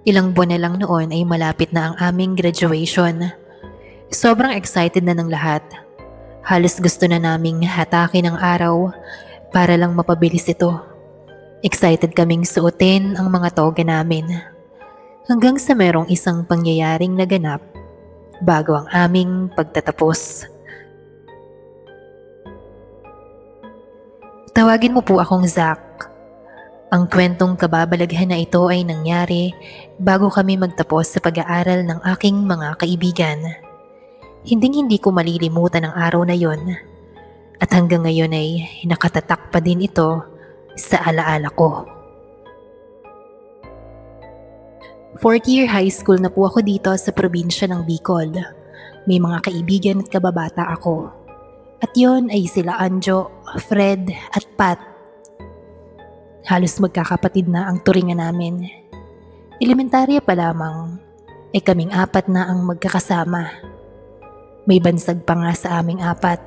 Ilang buwan na lang noon ay malapit na ang aming graduation. Sobrang excited na ng lahat. Halos gusto na naming hatakin ang araw para lang mapabilis ito. Excited kaming suotin ang mga toga namin. Hanggang sa merong isang pangyayaring naganap bago ang aming pagtatapos. Tawagin mo po akong Zach. Ang kwentong kababalaghan na ito ay nangyari bago kami magtapos sa pag-aaral ng aking mga kaibigan. Hinding-hindi ko malilimutan ang araw na yon at hanggang ngayon ay nakatatak pa din ito sa alaala ko. Fourth year high school na po ako dito sa probinsya ng Bicol. May mga kaibigan at kababata ako. At yon ay sila Anjo, Fred at Pat. Halos magkakapatid na ang turingan namin. Elementarya pa lamang ay kaming apat na ang magkakasama. May bansag pa nga sa aming apat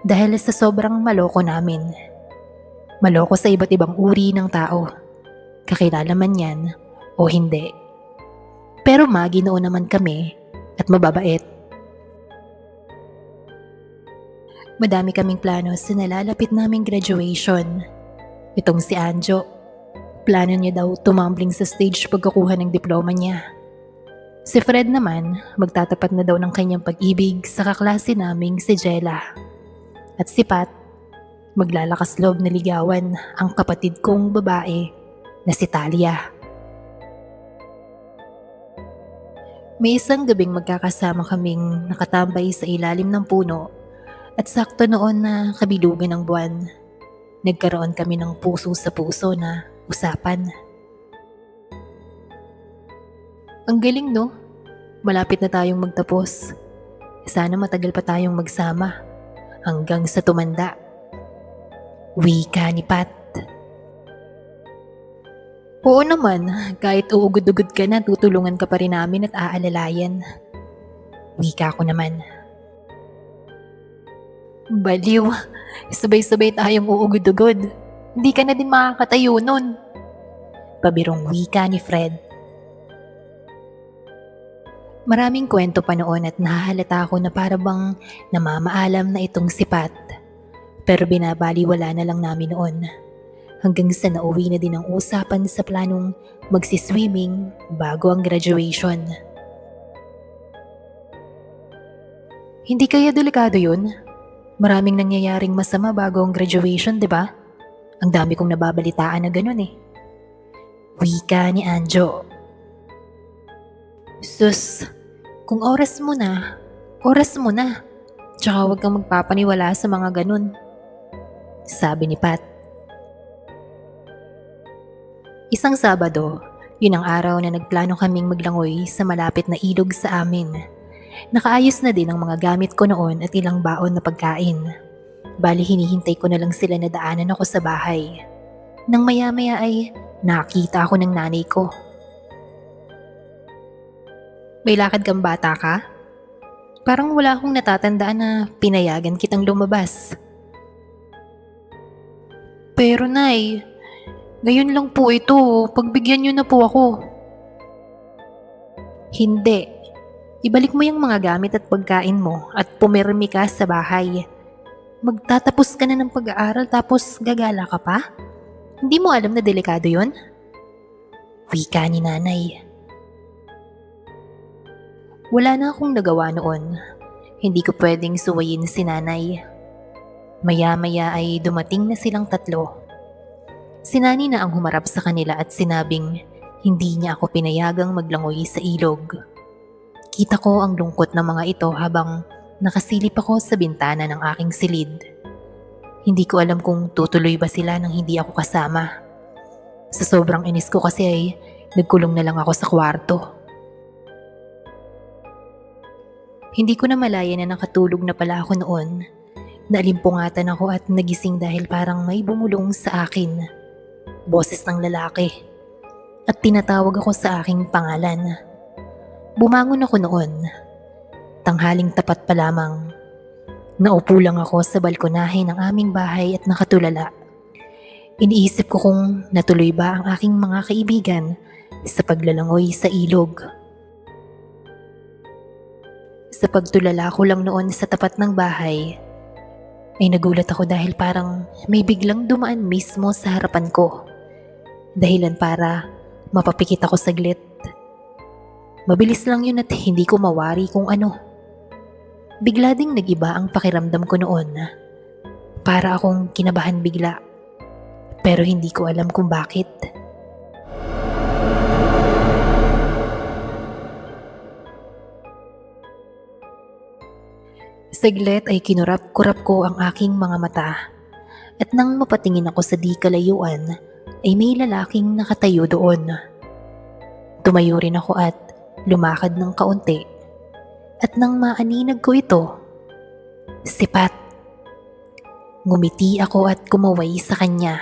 dahil sa sobrang maloko namin. Maloko sa iba't ibang uri ng tao. Kakilala man yan o hindi. Pero maginoo naman kami at mababait. Madami kaming plano sa nalalapit naming graduation. Itong si Anjo, plano niya daw tumambling sa stage pagkukuha ng diploma niya. Si Fred naman, magtatapat na daw ng kanyang pag-ibig sa kaklase naming si Jella. At si Pat, maglalakas loob na ligawan ang kapatid kong babae na si Talia. May isang gabing magkakasama kaming nakatambay sa ilalim ng puno at sakto noon na kabilugan ng buwan. Nagkaroon kami ng puso sa puso na usapan. Ang galing no? Malapit na tayong magtapos. Sana matagal pa tayong magsama hanggang sa tumanda. Wika ni Pat. Oo naman, kahit uugod-ugod ka na, tutulungan ka pa rin namin at aalalayan. Wika ko naman. Baliw, sabay-sabay tayong uugod-ugod. Hindi ka na din makakatayo nun. Pabirong wika ni Fred. Maraming kwento pa noon at nahahalata ako na parabang namamaalam na itong si Pat. Pero binabaliwala na lang namin noon. Hanggang sa nauwi na din ang usapan sa planong magsiswimming bago ang graduation. Hindi kaya delikado yun? Maraming nangyayaring masama bago ang graduation, di ba? Ang dami kong nababalitaan na ganun eh. Wika ni Anjo. Sus, kung oras mo na, oras mo na. Tsaka huwag kang magpapaniwala sa mga ganun. Sabi ni Pat. Isang Sabado, yun ang araw na nagplano kaming maglangoy sa malapit na ilog sa amin. Nakaayos na din ang mga gamit ko noon at ilang baon na pagkain. Bali hinihintay ko na lang sila na daanan ako sa bahay. Nang maya-maya ay nakita ako ng nanay ko. May lakad kang bata ka? Parang wala akong natatandaan na pinayagan kitang lumabas. Pero Nay, ngayon lang po ito, pagbigyan niyo na po ako. Hindi. Ibalik mo yung mga gamit at pagkain mo at pumirmi ka sa bahay. Magtatapos ka na ng pag-aaral tapos gagala ka pa? Hindi mo alam na delikado yon? Wika ni nanay. Wala na akong nagawa noon. Hindi ko pwedeng suwayin si nanay. Maya-maya ay dumating na silang tatlo. Si Nani na ang humarap sa kanila at sinabing hindi niya ako pinayagang maglangoy sa ilog. Kita ko ang lungkot ng mga ito habang nakasilip ako sa bintana ng aking silid. Hindi ko alam kung tutuloy ba sila nang hindi ako kasama. Sa sobrang inis ko kasi ay nagkulong na lang ako sa kwarto. Hindi ko na malaya na nakatulog na pala ako noon. Naalimpungatan ako at nagising dahil parang may bumulong sa akin. Boses ng lalaki. At tinatawag ako sa aking pangalan. Bumangon ako noon. Tanghaling tapat pa lamang. Naupo lang ako sa balkonahe ng aming bahay at nakatulala. Iniisip ko kung natuloy ba ang aking mga kaibigan sa paglalangoy sa ilog. Sa pagtulala ko lang noon sa tapat ng bahay, ay nagulat ako dahil parang may biglang dumaan mismo sa harapan ko. Dahilan para mapapikit ako saglit. Mabilis lang yun at hindi ko mawari kung ano. Bigla ding nag-iba ang pakiramdam ko noon. Para akong kinabahan bigla. Pero hindi ko alam kung bakit. Saglit ay kinurap-kurap ko ang aking mga mata. At nang mapatingin ako sa di kalayuan, ay may lalaking nakatayo doon. Tumayo rin ako at lumakad ng kaunti. At nang maaninag ko ito, si Pat. Ngumiti ako at kumaway sa kanya.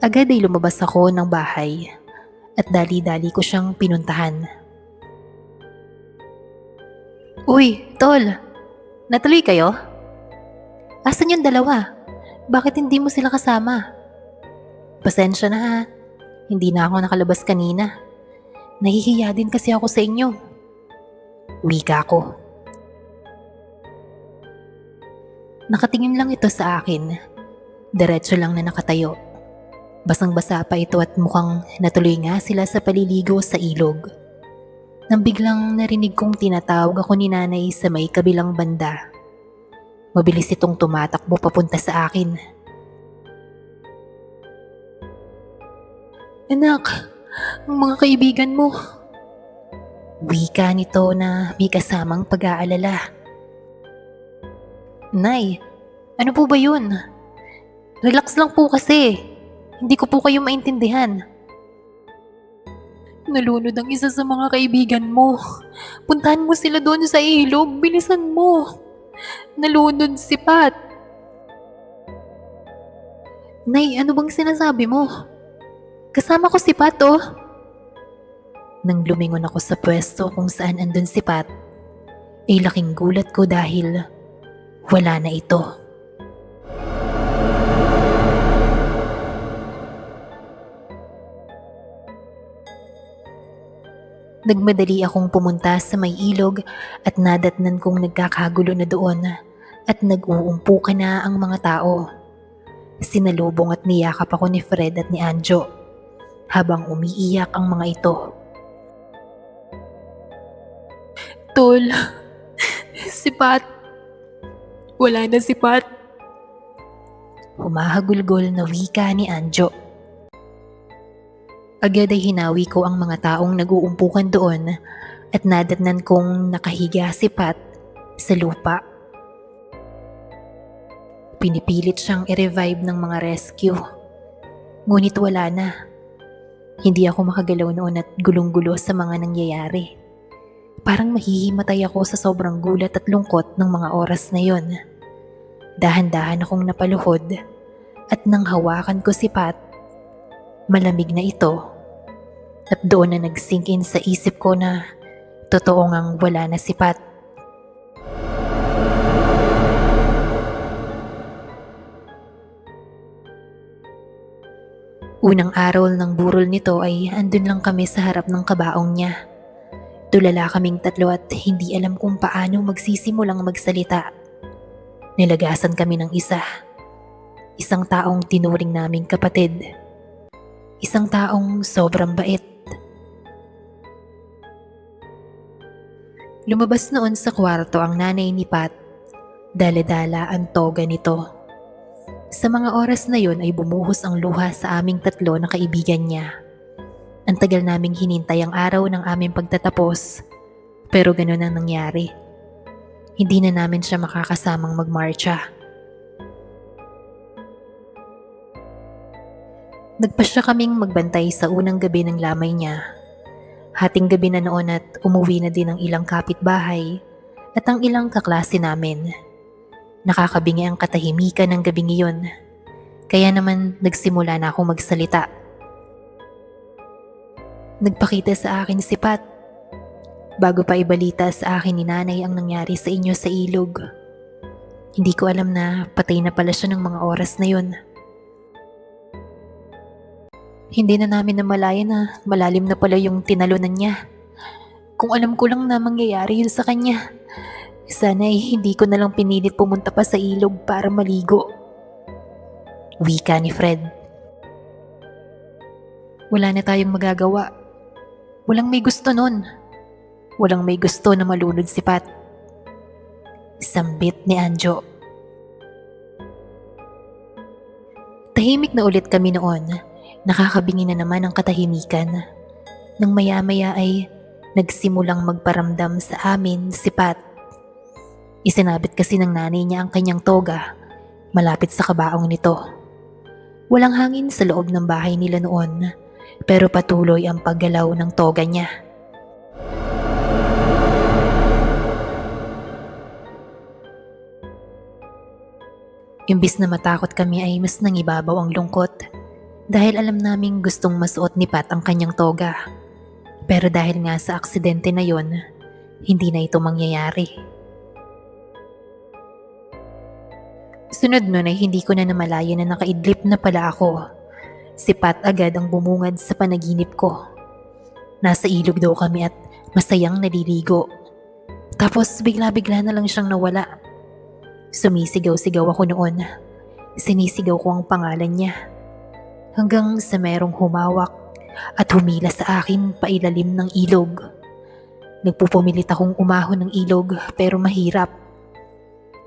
Agad ay lumabas ako ng bahay at dali-dali ko siyang pinuntahan. Uy, tol! Natuloy kayo? Asan yung dalawa? Bakit hindi mo sila kasama? Pasensya na ha. Hindi na ako nakalabas kanina. Nahihiya din kasi ako sa inyo. Wika ko. Nakatingin lang ito sa akin. Diretso lang na nakatayo. Basang-basa pa ito at mukhang natuloy nga sila sa paliligo sa ilog. Nang biglang narinig kong tinatawag ako ni nanay sa may kabilang banda. Mabilis itong tumatakbo papunta sa akin. Anak, ang mga kaibigan mo. Wika nito na may kasamang pag-aalala. Nay, ano po ba yun? Relax lang po kasi. Hindi ko po kayo maintindihan. Nalunod ang isa sa mga kaibigan mo. Puntahan mo sila doon sa ilog. Bilisan mo. Nalunod si Pat. Nay, ano bang sinasabi mo? Kasama ko si Pat, oh. Nang lumingon ako sa pwesto kung saan andun si Pat, ay laking gulat ko dahil wala na ito. Nagmadali akong pumunta sa may ilog at nadatnan kong nagkakagulo na doon at nag-uumpukan na ang mga tao. Sinalubong at niyakap ako ni Fred at ni Anjo habang umiiyak ang mga ito. Tol, si Pat. Wala na si Pat. Humahagulgol na wika ni Anjo. Agad ay hinawi ko ang mga taong nag-uumpukan doon at nadatnan kong nakahiga si Pat sa lupa. Pinipilit siyang i-revive ng mga rescue. Ngunit wala na. Hindi ako makagalaw noon at gulong-gulo sa mga nangyayari. Parang mahihimatay ako sa sobrang gulat at lungkot ng mga oras na yon. Dahan-dahan akong napaluhod at nang hawakan ko si Pat, malamig na ito. At doon na nag-sink in sa isip ko na totoo ngang wala na si Pat. Unang araw ng burol nito ay andun lang kami sa harap ng kabaong niya. Tulala kaming tatlo at hindi alam kung paano magsisimulang magsalita. Nilagasan kami ng isa. Isang taong tinuring naming kapatid. Isang taong sobrang bait. Lumabas noon sa kwarto ang nanay ni Pat. Dala-dala ang toga nito. Sa mga oras na yon ay bumuhos ang luha sa aming tatlo na kaibigan niya. Ang tagal naming hinintay ang araw ng aming pagtatapos, pero ganun ang nangyari. Hindi na namin siya makakasamang magmarcha. Nagpasya kaming magbantay sa unang gabi ng lamay niya. Hating gabi na noon at umuwi na din ang ilang kapitbahay at ang ilang kaklase namin. Nakakabingi ang katahimikan ng gabing iyon. Kaya naman nagsimula na akong magsalita. Nagpakita sa akin si Pat. Bago pa ibalita sa akin ni nanay ang nangyari sa inyo sa ilog. Hindi ko alam na patay na pala siya ng mga oras na yun. Hindi na namin namalayan na malalim na pala yung tinalunan niya. Kung alam ko lang na mangyayari yun sa kanya, sana ay hindi ko na lang pinilit pumunta pa sa ilog para maligo. Wika ni Fred. Wala na tayong magagawa. Walang may gusto nun. Walang may gusto na malunod si Pat. Sambit ni Anjo. Tahimik na ulit kami noon. Nakakabingi na naman ang katahimikan. Nang maya-maya ay nagsimulang magparamdam sa amin si Pat. Isinabit kasi ng nanay niya ang kanyang toga malapit sa kabaong nito. Walang hangin sa loob ng bahay nila noon, pero patuloy ang paggalaw ng toga niya. Imbis na matakot kami ay mas nangibabaw ang lungkot dahil alam naming gustong masuot ni Pat ang kanyang toga. Pero dahil nga sa aksidente na yon, hindi na ito mangyayari. Sunod nun ay hindi ko na namalayan na nakaidlip na pala ako. Si Pat agad ang bumungad sa panaginip ko. Nasa ilog daw kami at masayang naliligo. Tapos bigla-bigla na lang siyang nawala. Sumisigaw-sigaw ako noon. Sinisigaw ko ang pangalan niya. Hanggang sa merong humawak at humila sa akin pailalim ng ilog. Nagpupumilit akong umahon ng ilog pero mahirap.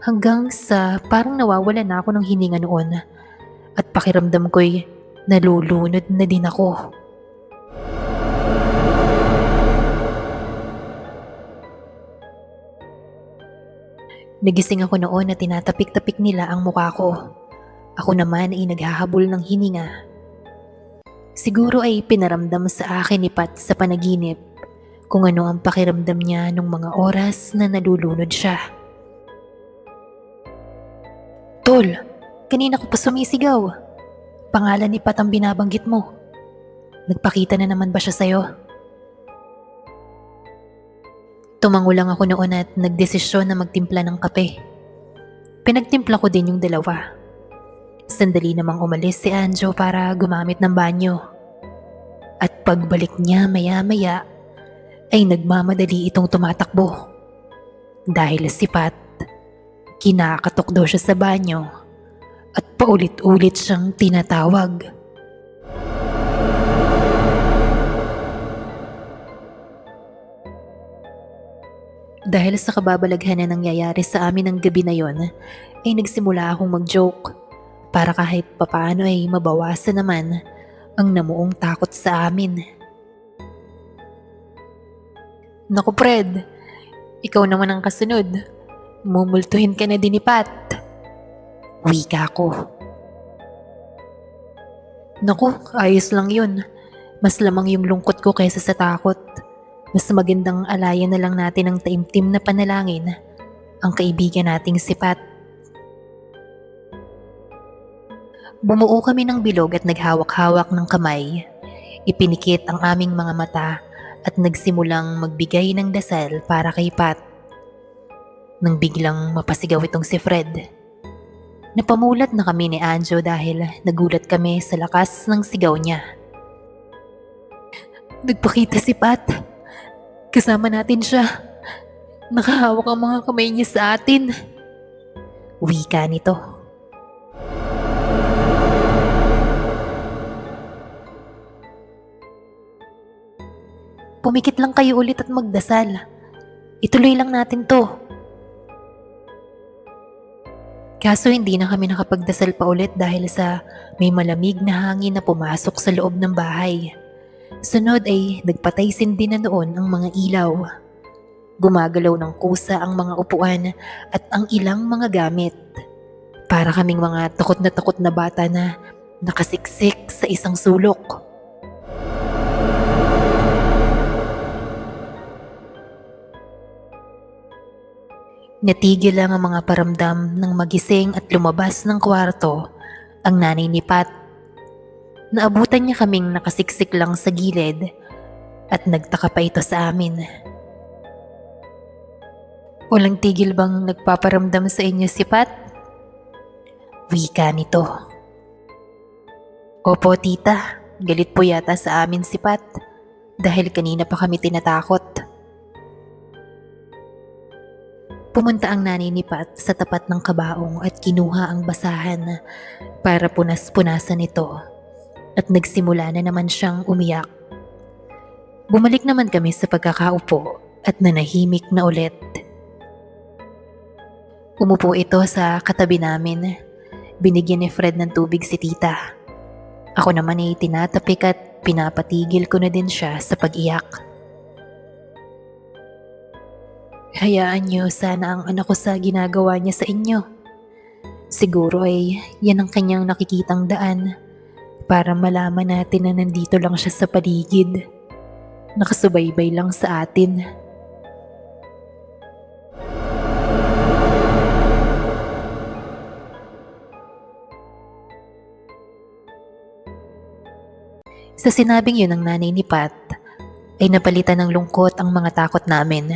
Hanggang sa parang nawawala na ako ng hininga noon at pakiramdam ko'y nalulunod na din ako. Nagising ako noon na tinatapik-tapik nila ang mukha ko. Ako naman ay naghahabol ng hininga. Siguro ay pinaramdam sa akin ni Pat sa panaginip kung ano ang pakiramdam niya nung mga oras na nalulunod siya. Tol, kanina ko pa sumisigaw. Pangalan ni Pat ang binabanggit mo. Nagpakita na naman ba siya sa'yo? Tumango lang ako noon at nagdesisyon na magtimpla ng kape. Pinagtimpla ko din yung dalawa. Sandali namang umalis si Anjo para gumamit ng banyo. At pagbalik niya maya-maya ay nagmamadali itong tumatakbo. Dahil si Pat, kinakatok daw siya sa banyo at paulit-ulit siyang tinatawag. Dahil sa kababalaghan na nangyayari sa amin ng gabi na yon, ay nagsimula akong mag-joke para kahit papaano ay mabawasan naman ang namuong takot sa amin. Naku Fred, ikaw naman ang kasunod. Mumultuhin ka na din ni Pat. Wika ko. Naku, ayos lang yun. Mas lamang yung lungkot ko kaysa sa takot. Mas magandang alayan na lang natin ang taimtim na panalangin ang kaibigan nating si Pat. Bumuo kami ng bilog at naghawak-hawak ng kamay. Ipinikit ang aming mga mata at nagsimulang magbigay ng dasal para kay Pat. Nang biglang mapasigaw itong si Fred. Napamulat na kami ni Anjo dahil nagulat kami sa lakas ng sigaw niya. Nagpakita si Pat. Kasama natin siya. Nakahawak ang mga kamay niya sa atin. Wika nito. Pumikit lang kayo ulit at magdasal. Ituloy lang natin to. Kaso hindi na kami nakapagdasal pa ulit dahil sa may malamig na hangin na pumasok sa loob ng bahay. Sunod ay nagpatay sindi na noon ang mga ilaw. Gumagalaw ng kusa ang mga upuan at ang ilang mga gamit. Para kaming mga takot na bata na nakasiksik sa isang sulok. Natigil lang ang mga paramdam ng magising at lumabas ng kwarto ang nanay ni Pat. Naabutan niya kaming nakasiksik lang sa gilid at nagtaka pa ito sa amin. Walang tigil bang nagpaparamdam sa inyo si Pat? Wika nito. Opo tita, galit po yata sa amin si Pat dahil kanina pa kami tinatakot. Pumunta ang nanay ni Pat sa tapat ng kabaong at kinuha ang basahan para punas-punasan ito at nagsimula na naman siyang umiyak. Bumalik naman kami sa pagkakaupo at nanahimik na ulit. Umupo ito sa katabi namin. Binigyan ni Fred ng tubig si tita. Ako naman ay tinatapik at pinapatigil ko na din siya sa pag-iyak. Hayaan niyo sana ang anak ko sa ginagawa niya sa inyo. Siguro ay yan ang kanyang nakikitang daan para malaman natin na nandito lang siya sa paligid. Nakasubaybay lang sa atin. Sa sinabing yun ng nanay ni Pat, ay napalitan ng lungkot ang mga takot namin.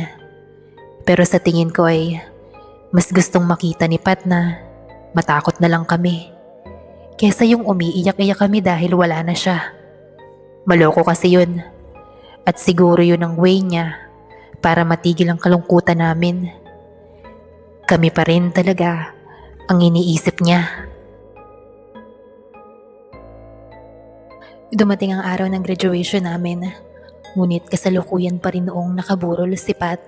Pero sa tingin ko ay mas gustong makita ni Pat na matakot na lang kami kesa yung umiiyak-iyak kami dahil wala na siya. Maloko kasi yun at siguro yun ang way niya para matigil ang kalungkutan namin. Kami pa rin talaga ang iniisip niya. Dumating ang araw ng graduation namin, ngunit kasalukuyan pa rin noong nakaburol si Pat.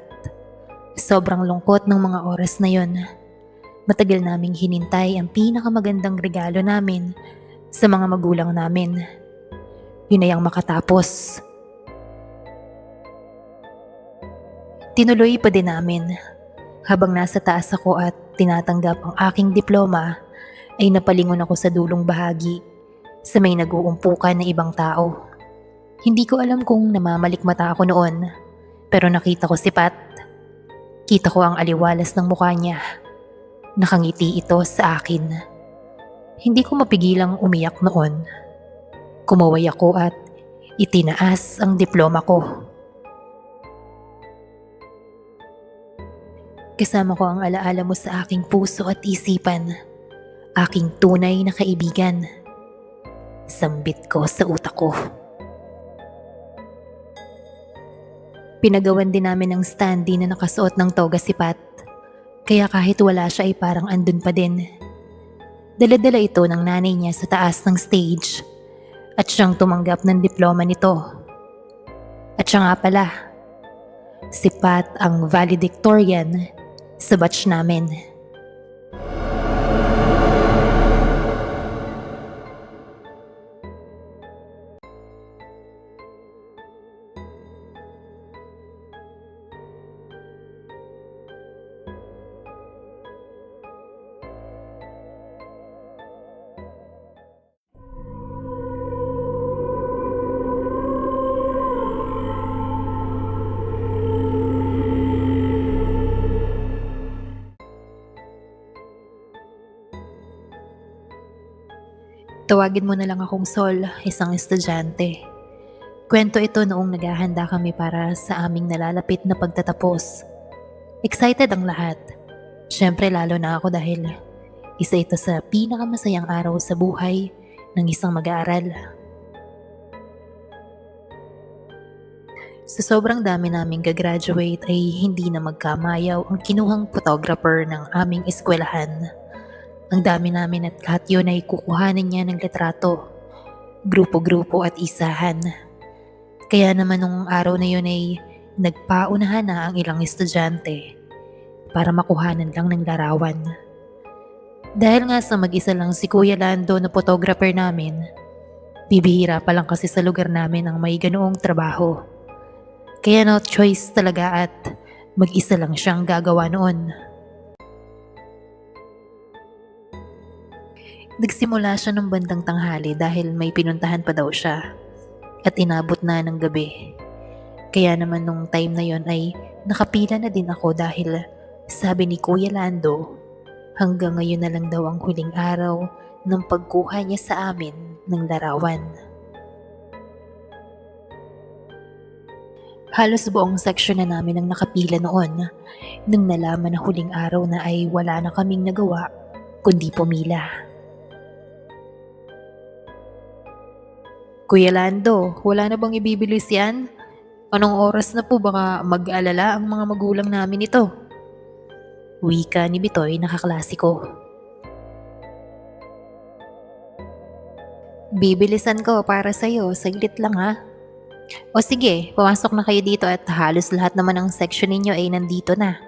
Sobrang lungkot ng mga oras na yon. Matagal naming hinintay ang pinakamagandang regalo namin sa mga magulang namin. Yun ay ang makatapos. Tinuloy pa din namin. Habang nasa taas ako at tinatanggap ang aking diploma, ay napalingon ako sa dulong bahagi sa may nag-uumpukan na ibang tao. Hindi ko alam kung namamalikmata ako noon, pero nakita ko si Pat. Kita ko ang aliwalas ng mukha niya. Nakangiti ito sa akin. Hindi ko mapigilang umiyak noon. Kumaway ako at itinaas ang diploma ko. Kasama ko ang alaala mo sa aking puso at isipan. Aking tunay na kaibigan. Sambit ko sa utak ko. Pinagawan din namin ng standee na nakasuot ng toga si Pat. Kaya kahit wala siya ay parang andun pa din. Dala-dala ito ng nanay niya sa taas ng stage at siyang tumanggap ng diploma nito. At siya nga pala, si Pat ang valedictorian sa batch namin. Tawagin mo na lang akong Sol, isang estudyante. Kwento ito noong naghahanda kami para sa aming nalalapit na pagtatapos. Excited ang lahat. Siyempre lalo na ako dahil isa ito sa pinakamasayang araw sa buhay ng isang mag-aaral. Sa sobrang dami naming gagraduate ay hindi na magkamayaw ang kinuhang photographer ng aming eskwelahan. Ang dami namin at lahat yun ay kukuhanan niya ng litrato, grupo-grupo at isahan. Kaya naman nung araw na yun ay nagpaunahan na ang ilang estudyante para makuhanan lang ng larawan. Dahil nga sa mag-isa lang si Kuya Lando na photographer namin, bibihira pa lang kasi sa lugar namin ang may ganoong trabaho. Kaya no choice talaga at mag-isa lang siyang gagawa noon. Nagsimula siya ng bandang tanghali dahil may pinuntahan pa daw siya at inabot na ng gabi. Kaya naman nung time na yon ay nakapila na din ako dahil sabi ni Kuya Lando, hanggang ngayon na lang daw ang huling araw ng pagkuha niya sa amin ng larawan. Halos buong section na namin ang nakapila noon nang nalaman na huling araw na ay wala na kaming nagawa kundi pumila. Kuya Lando, wala na bang ibibilis yan? Anong oras na po, baka mag-alala ang mga magulang namin ito? Wika ni Bitoy na kaklase ko. Bibilisan ko para sa'yo, saglit lang ha. O sige, pumasok na kayo dito at halos lahat naman ng section ninyo ay nandito na.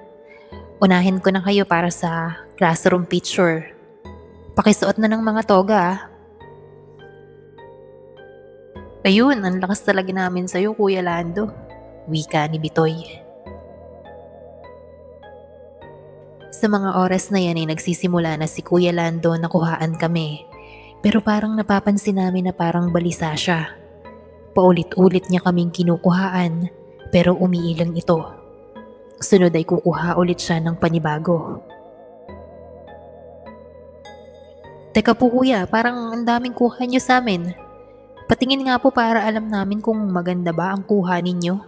Unahin ko na kayo para sa classroom picture. Pakisuot na ng mga toga ah. Ayun, ang lakas talaga namin sa'yo, Kuya Lando. Wika ni Bitoy. Sa mga oras na yan ay nagsisimula na si Kuya Lando na kuhaan kami. Pero parang napapansin namin na parang balisa siya. Paulit-ulit niya kaming kinukuhaan pero umiilang ito. Sunod ay kukuha ulit siya ng panibago. Teka po kuya, parang ang daming kuha niyo sa amin. Patingin nga po para alam namin kung maganda ba ang kuha ninyo.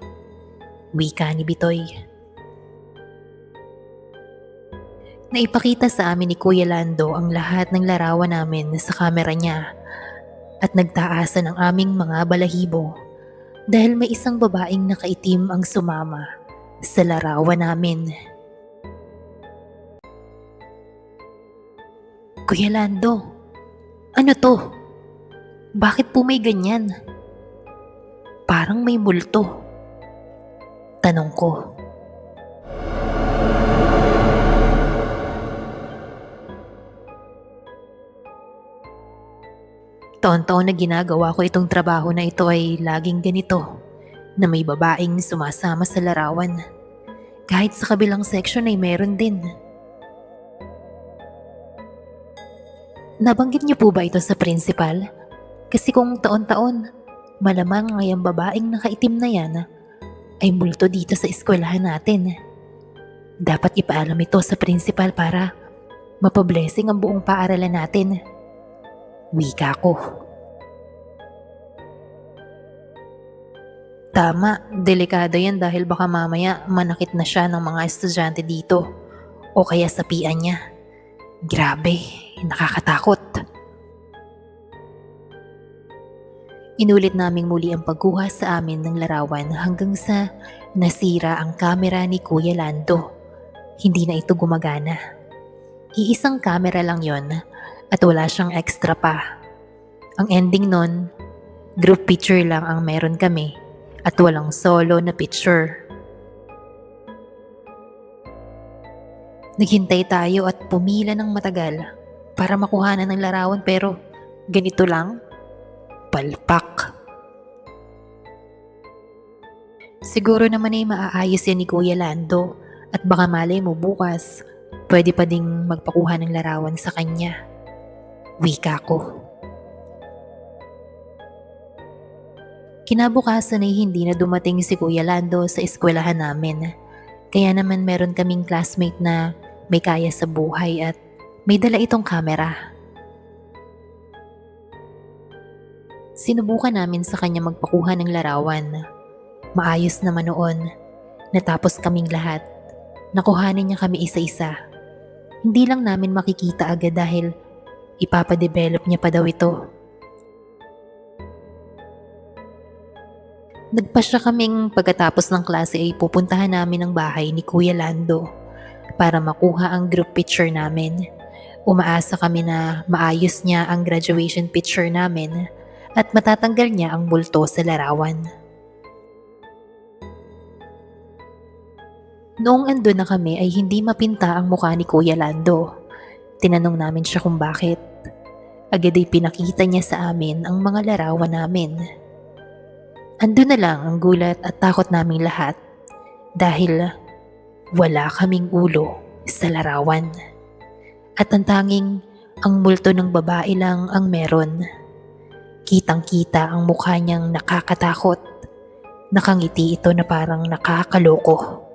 Wika ni Bitoy. Naipakita sa amin ni Kuya Lando ang lahat ng larawan namin sa kamera niya at nagtaasan ang aming mga balahibo dahil may isang babaeng nakaitim ang sumama sa larawan namin. Kuya Lando, ano to? Bakit po may ganyan? Parang may multo. Tanong ko. Taon-taon na ginagawa ko itong trabaho na ito ay laging ganito, na may babaeng sumasama sa larawan. Kahit sa kabilang section ay meron din. Nabanggit niyo po ba ito sa principal? Kasi kung taon-taon, malamang ngayang babaeng nakaitim na yan ay multo dito sa eskwelahan natin. Dapat ipaalam ito sa principal para mapablessing ang buong paaralan natin. Wika ko. Tama, delikado yan dahil baka mamaya manakit na siya ng mga estudyante dito o kaya sapian niya. Grabe, nakakatakot. Inulit naming muli ang pagkuha sa amin ng larawan hanggang sa nasira ang kamera ni Kuya Lando. Hindi na ito gumagana. Iisang kamera lang yon at wala siyang extra pa. Ang ending nun, group picture lang ang meron kami at walang solo na picture. Naghintay tayo at pumila ng matagal para makuhanan ng larawan pero ganito lang. Palpak. Siguro naman ay maaayos yan ni Kuya Lando at baka malay mo bukas pwede pa ding magpakuha ng larawan sa kanya. Wika ko. Kinabukasan ay hindi na dumating si Kuya Lando sa eskwelahan namin. Kaya naman meron kaming classmate na may kaya sa buhay at may dala itong kamera. Sinubukan namin sa kanya magpakuha ng larawan. Maayos naman noon. Natapos kaming lahat. Nakuhanin niya kami isa-isa. Hindi lang namin makikita agad dahil ipapadevelop niya pa daw ito. Nagpasya kaming pagkatapos ng klase ay pupuntahan namin ang bahay ni Kuya Lando para makuha ang group picture namin. Umaasa kami na maayos niya ang graduation picture namin at matatanggal niya ang multo sa larawan. Noong andun na kami ay hindi mapinta ang mukha ni Kuya Lando. Tinanong namin siya kung bakit. Agad ay pinakita niya sa amin ang mga larawan namin. Andun na lang ang gulat at takot naming lahat dahil wala kaming ulo sa larawan. At ang tanging ang multo ng babae lang ang meron. Kitang-kita ang mukha niyang nakakatakot. Nakangiti ito na parang nakakaloko.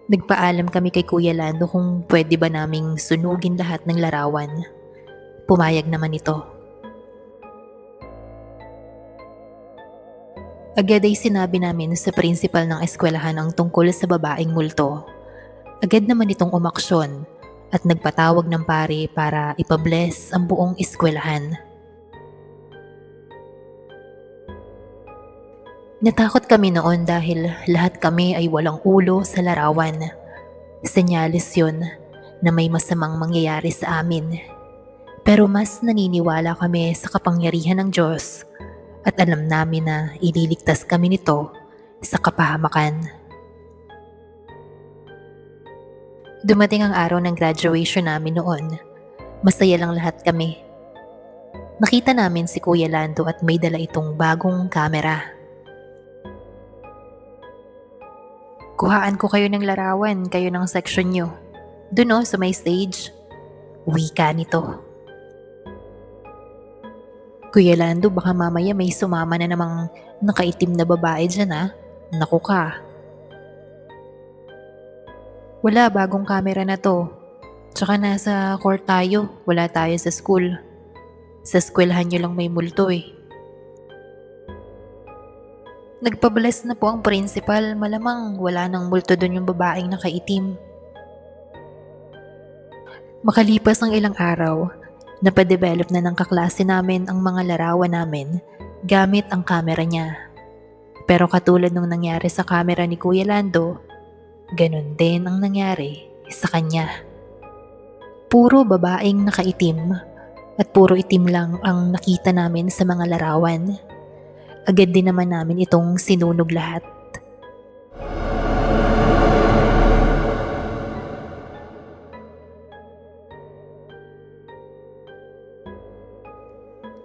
Nagpaalam kami kay Kuya Lando kung pwede ba naming sunugin lahat ng larawan. Pumayag naman ito. Agad ay sinabi namin sa principal ng eskwelahan ang tungkol sa babaeng multo. Agad naman itong umaksyon at nagpatawag ng pare para ipabless ang buong eskwelahan. Natakot kami noon dahil lahat kami ay walang ulo sa larawan. Senyales yun na may masamang mangyayari sa amin. Pero mas naniniwala kami sa kapangyarihan ng Diyos at alam namin na ililigtas kami nito sa kapahamakan. Dumating ang araw ng graduation namin noon. Masaya lang lahat kami. Nakita namin si Kuya Lando at may dala itong bagong kamera. Kuhaan ko kayo ng larawan, kayo ng section nyo. Doon sa may stage. Wika nito. Kuya Lando, baka mamaya may sumama na namang nakaitim na babae dyan Naku ka. Wala, bagong camera na to. Tsaka nasa court tayo, wala tayo sa school. Sa eskwelahan nyo lang may multo Nagpabless na po ang principal, malamang wala nang multo doon yung babaeng nakaitim. Makalipas ang ilang araw, napadevelop na ng kaklase namin ang mga larawan namin gamit ang camera niya. Pero katulad nung nangyari sa camera ni Kuya Lando, ganun din ang nangyari sa kanya. Puro babaeng nakaitim at puro itim lang ang nakita namin sa mga larawan. Agad din naman namin itong sinunog lahat.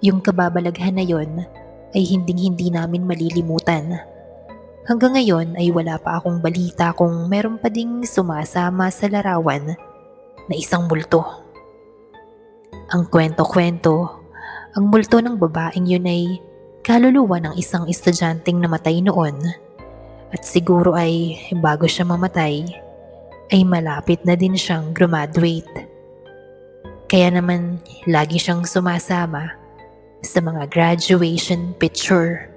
Yung kababalaghan na yon ay hinding-hindi namin malilimutan. Hanggang ngayon ay wala pa akong balita kung meron pa ding sumasama sa larawan na isang multo. Ang kwento-kwento, ang multo ng babaeng yun ay kaluluwa ng isang estudyanteng namatay noon at siguro ay bago siya mamatay ay malapit na din siyang graduate. Kaya naman lagi siyang sumasama sa mga graduation picture.